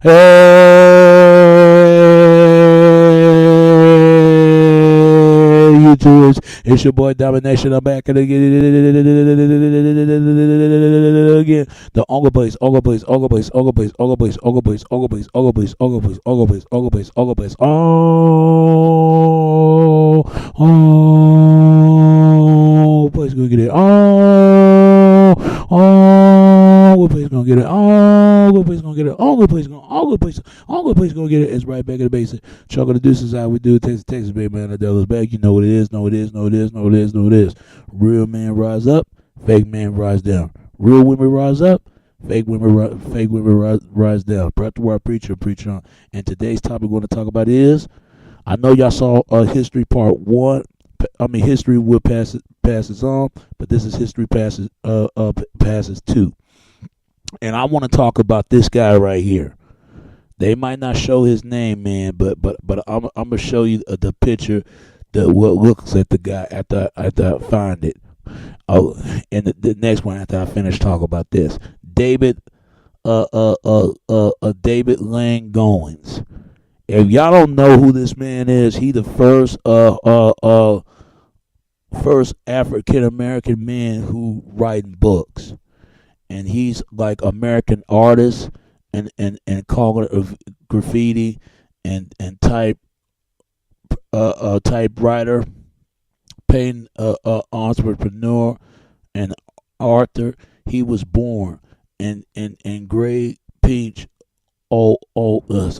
YouTubers, it's your boy Domination. I'm back again. The Ongle Place, Ongle Place, Ongle Place, Ongle Place, Ongle Place, Ongle Place, Ongle Place, Ongle Place, Ongle Place, Ongle Place, Ongle Place, Ongle Place. Oh, place gonna get it. What place gonna get it? What place gonna get it? What place gonna get it? It's right back in the basic. Chuck of the deuces, how we do. Texas, baby, man. The devil's back. You know what it is. Know it is. Real man rise up. Fake man rise down. Real women rise up. Fake women rise down. Prep to where I preach on. And today's topic we're going to talk about is, I know y'all saw history part 1. History will passes on, but this is history passes 2. And I want to talk about this guy right here. They might not show his name, man, but I'm gonna show you the picture, what looks at the guy after I find it. Oh, and the next one after I finish talk about this, David Lang Goins. If y'all don't know who this man is, he the first African American man who writing books, and he's like American artist and cognitive graffiti and typewriter, painting entrepreneur and author. He was born in Great Peach, Old Warren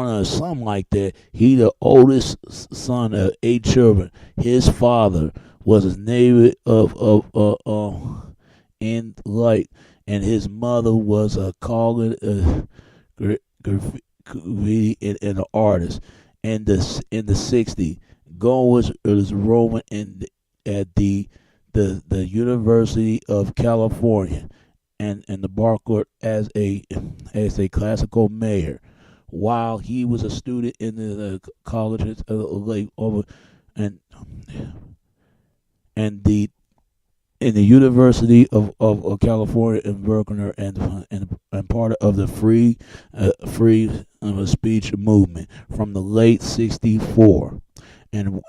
or something like that. He the oldest son of 8 children. His father was a native of Light, and his mother was a cognitive graffiti and an artist. In the 60s, Goins was Roman at the University of California, and the Barclay as a classical mayor, while he was a student in the colleges and the University of California in Berkeley, and part of the free speech movement from the late '64, and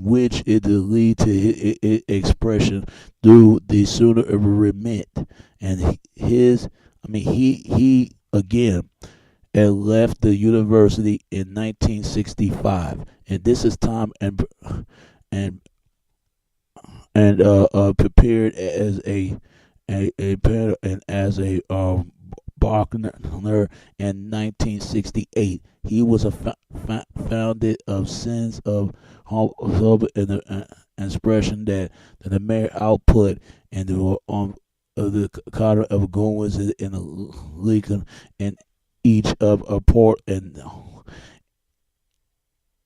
which it lead to expression through the sooner remit. And he again had left the university in 1965, and this is time and prepared as a Bachner in 1968. He was founded of sense of hope and the expression that the mayor output and the Carter of Goins in the Lincoln and each of a port and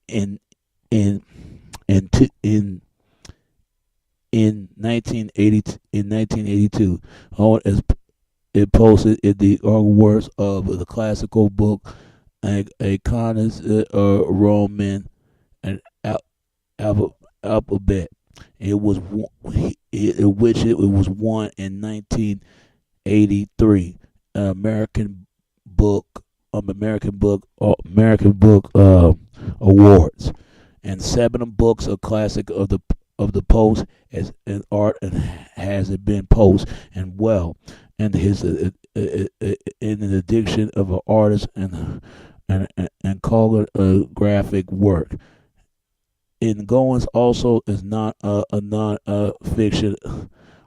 in 1982, as it posted in the words of the classical book, a Connors Roman and alphabet. It was won in 1983. American Book Awards, and 7 books a classic of the post as an art and has it been post and well, and his in the addiction of an artist and call it a graphic work. In Goins also is not a non-fiction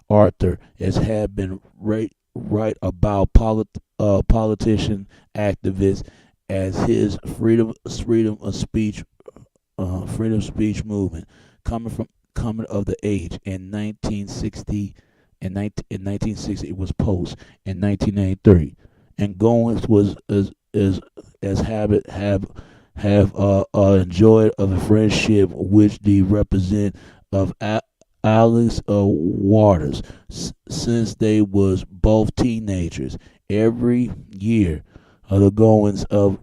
author, as had been right about politician activists, as his freedom of speech movement coming of the age in 1960. In 1960 it was post in 1993, and Goins was as habit have enjoyed of a friendship which the represent of Alex Waters since they was both teenagers. Every year, the Goins of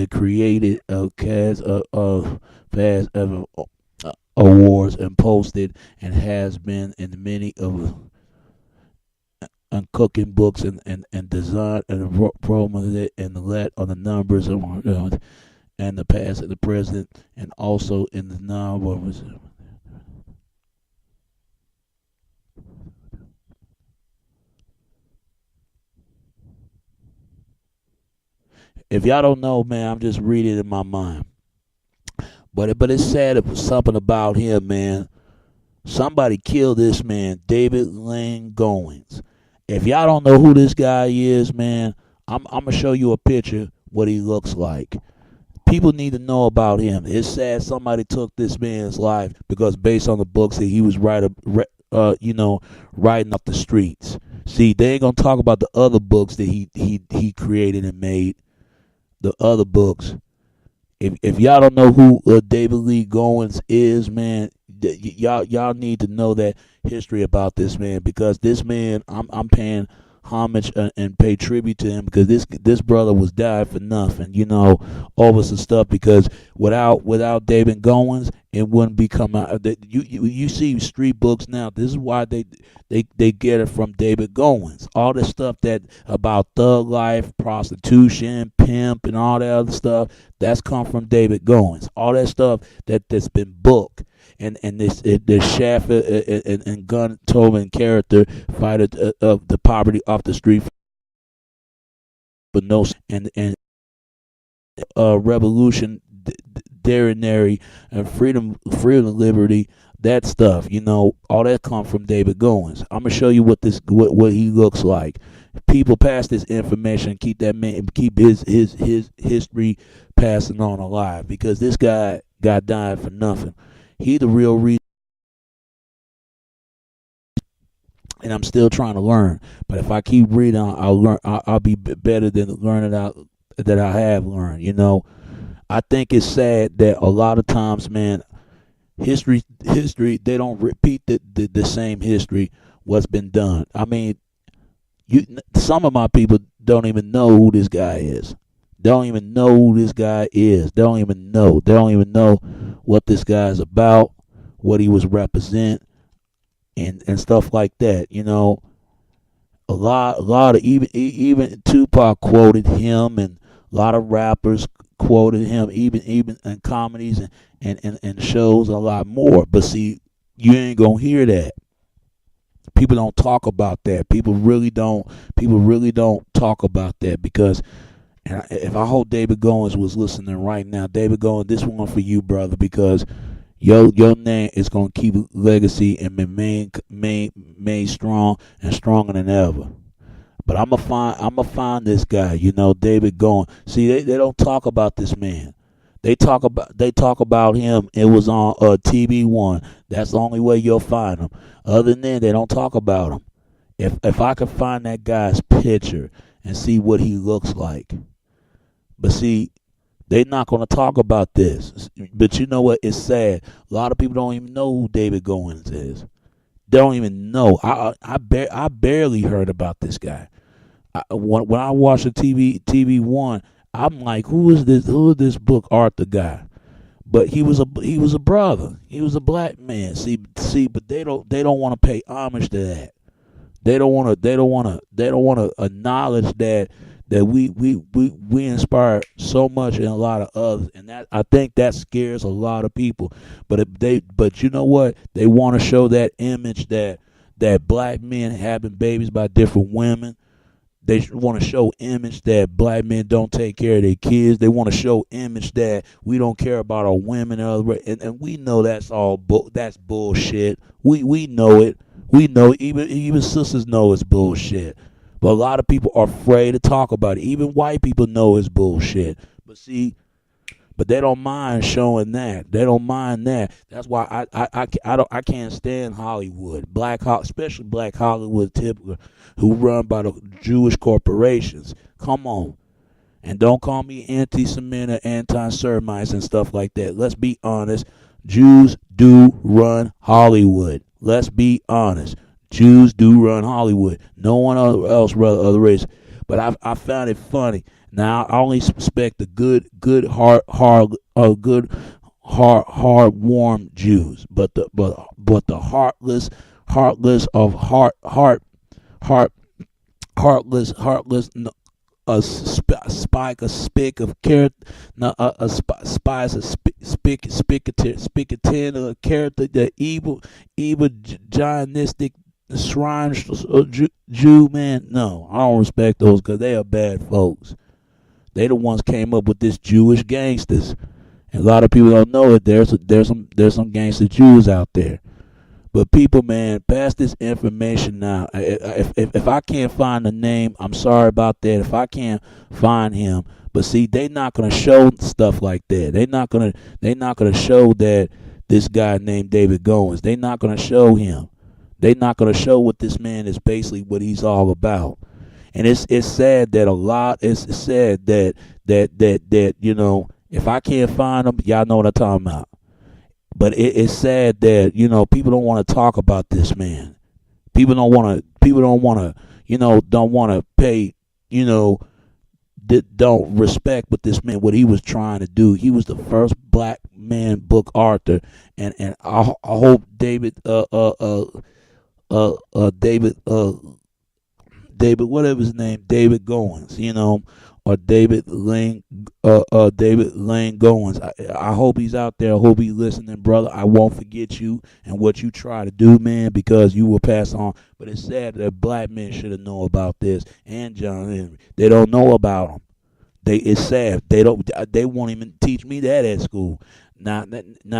created a cast of past awards and posted, and has been in many of and cooking books and design and program it and the let on the numbers and the past and the present and also in the now. What was it? If y'all don't know, man, I'm just reading in my mind. But it's sad. It was something about him, man. Somebody killed this man, David Lane Goins. If y'all don't know who this guy is, man, I'm gonna show you a picture what he looks like. People need to know about him. It's sad somebody took this man's life because based on the books that he was writing off the streets. See, they ain't gonna talk about the other books that he created and made. The other books. If y'all don't know who David Lee Goins is, man, y'all need to know that history about this man because this man, I'm paying homage and pay tribute to him because this brother was died for nothing, all this and stuff because without David Goins, it wouldn't be come out. You see street books now. This is why they get it from David Goins. All this stuff that about thug life, prostitution, pimp, and all that other stuff that's come from David Goins. All that stuff that's been booked. And this shaft and gun toting character fighter of the poverty off the street for no and revolution darinary and freedom liberty, that stuff, all that come from David Goins. I'm gonna show you what he looks like. People pass this information, keep that man, keep his history passing on alive because this guy died for nothing. He the real reason, and I'm still trying to learn. But if I keep reading, I'll learn. I'll be better than learning that I have learned. I think it's sad that a lot of times, man, history they don't repeat the same history what's been done. I mean, some of my people don't even know who this guy is. They don't even know who this guy is. They don't even know. They don't even know what this guy is about, what he was represent, and stuff like that. A lot of even Tupac quoted him, and a lot of rappers quoted him, even in comedies and shows a lot more. But see, you ain't gonna hear that. People don't talk about that. People really don't talk about that because. And if I hope David Goins was listening right now, David Goins, this one for you, brother, because your name is gonna keep legacy and remain strong and stronger than ever. But I'm gonna find this guy, David Goins. See, they don't talk about this man. They talk about him. It was on TV1. That's the only way you'll find him. Other than that, they don't talk about him. If I could find that guy's picture and see what he looks like. But see, they're not going to talk about this. But you know what? It's sad. A lot of people don't even know who David Goins is. They don't even know. I barely heard about this guy. When I watched the TV1, I'm like, who is this book Arthur guy? But he was a brother. He was a black man. See, but they don't want to pay homage to that. They don't want to acknowledge that we inspire so much in a lot of others, and that I think that scares a lot of people. But you know what? They want to show that image that black men having babies by different women. They want to show image that black men don't take care of their kids. They want to show image that we don't care about our women and we know that's that's bullshit. We know it. We know even sisters know it's bullshit. But a lot of people are afraid to talk about it. Even white people know it's bullshit. But they don't mind showing that. They don't mind that. That's why I can't stand Hollywood, especially Black Hollywood, typical, who run by the Jewish corporations. Come on, and don't call me anti-Semitic, anti-Semites, and stuff like that. Let's be honest. Jews do run Hollywood. Let's be honest. Jews do run Hollywood. No one else run other race. But I found it funny. Now I only suspect the good warm Jews, but the heartless of heart heartless, a spike, a spick of character, no, a spice, a spicatin, a character, the evil, giantistic shrine Jew, man. No, I don't respect those because they are bad folks. They the ones came up with this Jewish gangsters. And a lot of people don't know it. There's some gangster Jews out there. But people, man, pass this information now. If I can't find the name, I'm sorry about that. If I can't find him, but see, they not gonna show stuff like that. They not gonna show that this guy named David Goins. They not gonna show him. They not gonna show what this man is basically what he's all about. And it's sad that a lot. It's sad that you know, if I can't find him, y'all know what I'm talking about. But it's sad that, you know, people don't want to talk about this man. People don't want to, you know, don't want to pay, you know, don't respect what this man, what he was trying to do. He was the first black man book author, and I hope David whatever his name, David Goins, you know, or David Lane Goins. I hope he's out there. I hope he's listening, brother. I won't forget you and what you try to do, man, because you will pass on. But it's sad that black men should have known about this, and John Henry. They don't know about him. It's sad. They won't even teach me that at school. Now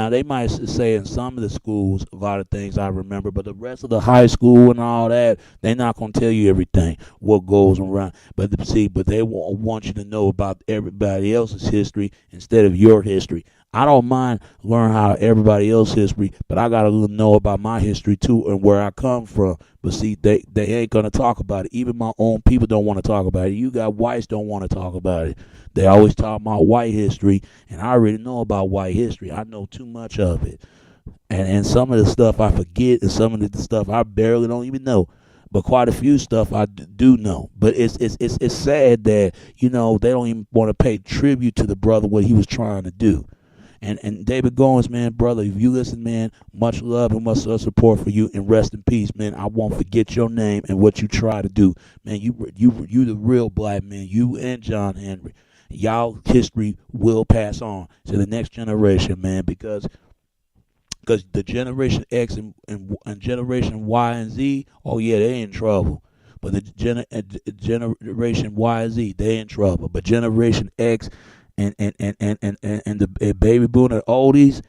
they might say in some of the schools a lot of things I remember, but the rest of the high school and all that, they're not gonna tell you everything what goes around. But they want you to know about everybody else's history instead of your history. I don't mind learning how everybody else's history, but I gotta know about my history too and where I come from. But see, they ain't gonna talk about it. Even my own people don't want to talk about it. You got whites don't want to talk about it. They always talk about white history, and I already know about white history. I know too much of it, and some of the stuff I forget, and some of the stuff I barely don't even know. But quite a few stuff I do know. But it's sad that, you know, they don't even want to pay tribute to the brother what he was trying to do. And David Goins, man, brother, if you listen, man, much love and much support for you, and rest in peace, man. I won't forget your name and what you try to do, man. You the real black man. You and John Henry, y'all history will pass on to the next generation, man, because the Generation X and Generation Y and Z, oh yeah, they in trouble. But the Generation Y and Z, they in trouble. But Generation X and the baby boomer oldies,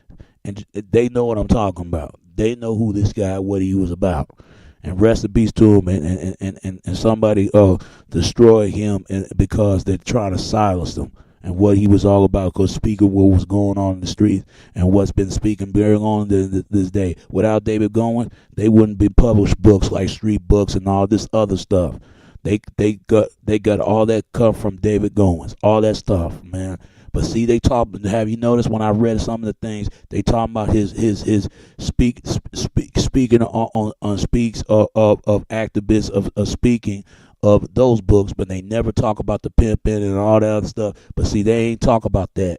and they know what I'm talking about. They know who this guy, what he was about. And rest in peace to him, and somebody destroy him because they're trying to silence him and what he was all about, because speaking what was going on in the streets and what's been speaking very on this day. Without David Goins, they wouldn't be published books like street books and all this other stuff. They got all that come from David Goins, all that stuff, man. But see, they talk. Have you noticed when I read some of the things they talk about his speaking on speaks of activists of speaking of those books, but they never talk about the pimping and all that other stuff. But see, they ain't talk about that.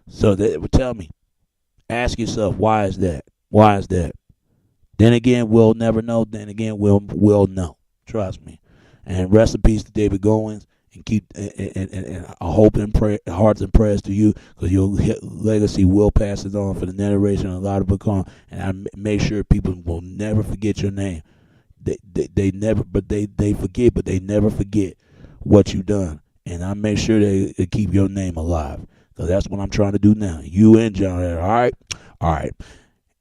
So they tell me, ask yourself, why is that? Why is that? Then again, we'll never know. Then again, we'll know. Trust me. And rest in peace to David Goins, and keep and I hope and pray, hearts and prayers to you, because your legacy will pass it on for the generation a lot of become. And I make sure people will never forget your name. They never, but they forget, but they never forget what you done. And I make sure they keep your name alive, because that's what I'm trying to do now. You and John, all right.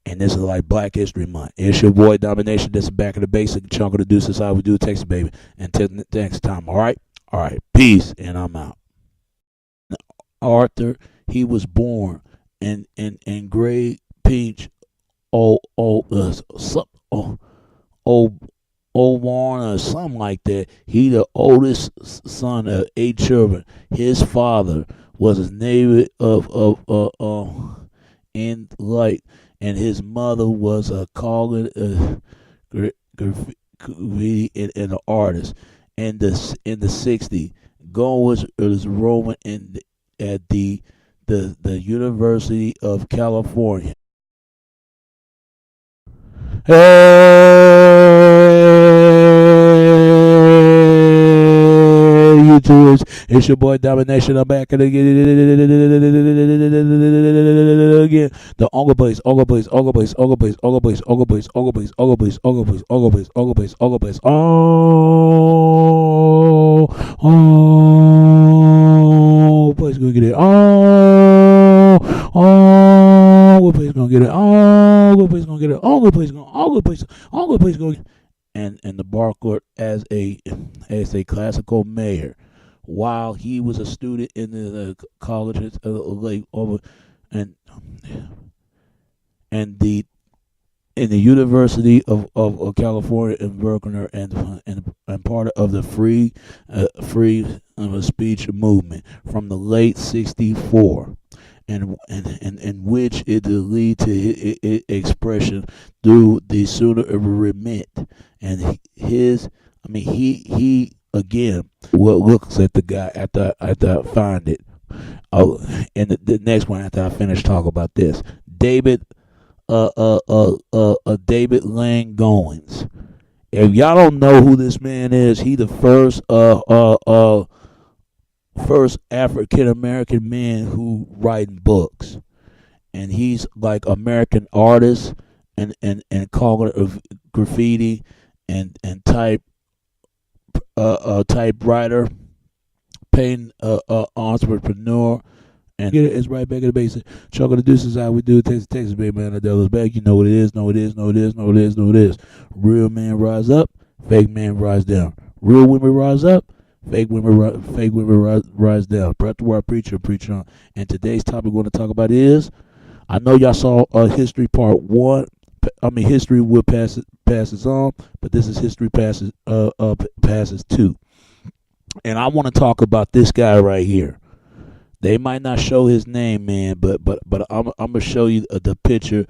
And this is like Black History Month. It's your boy Domination. This is Back of the Basic chunk of the deuces. How we do Texas, baby. Until next time, all right? All right. Peace, and I'm out. Arthur, he was born in Great Peach, Oldborn or something like that. He the oldest son of 8 children. His father was a native and his mother was a graffiti and an artist. In the 60s, Goins was roaming at the University of California. Hey! to it. It's your boy Domination. I'm back again. The Ongle Place, Ongle Place, Ongle Place, Ongle Place, Ongle Place, Ongle Place, Ongle Place, Ongle Place, Ongle Place, Ongle Place, Ongle Place, Ongle Place. Oh, place gonna get it. What place gonna get it? What place gonna get it? What place gonna get it? And the bar court as a classical mayor, while he was a student in the colleges and the in the University of California in Berkeley, and part of the free speech movement from the late '64. And in which it lead to his expression through the sooner remit, and he again looks at the guy after I find it. Oh, and the next one after I finish talking about this, David David Lang Goins. If y'all don't know who this man is, he the first African American man who writing books, and he's like American artist and calling it graffiti and typewriter, painting entrepreneur. And it's right back in the basic. Chuckle the deuces how we do it. Texas, baby, man. The devil's back. You know what it is. Know it is. Know it is. Know it is. Know it is. Real man rise up. Fake man rise down. Real women rise up. Fake women rise down. Breath to our preacher, preach on. And today's topic we're going to talk about is, I know y'all saw history part 1. History will passes on, but this is history passes 2. And I want to talk about this guy right here. They might not show his name, man, but I'm gonna show you the picture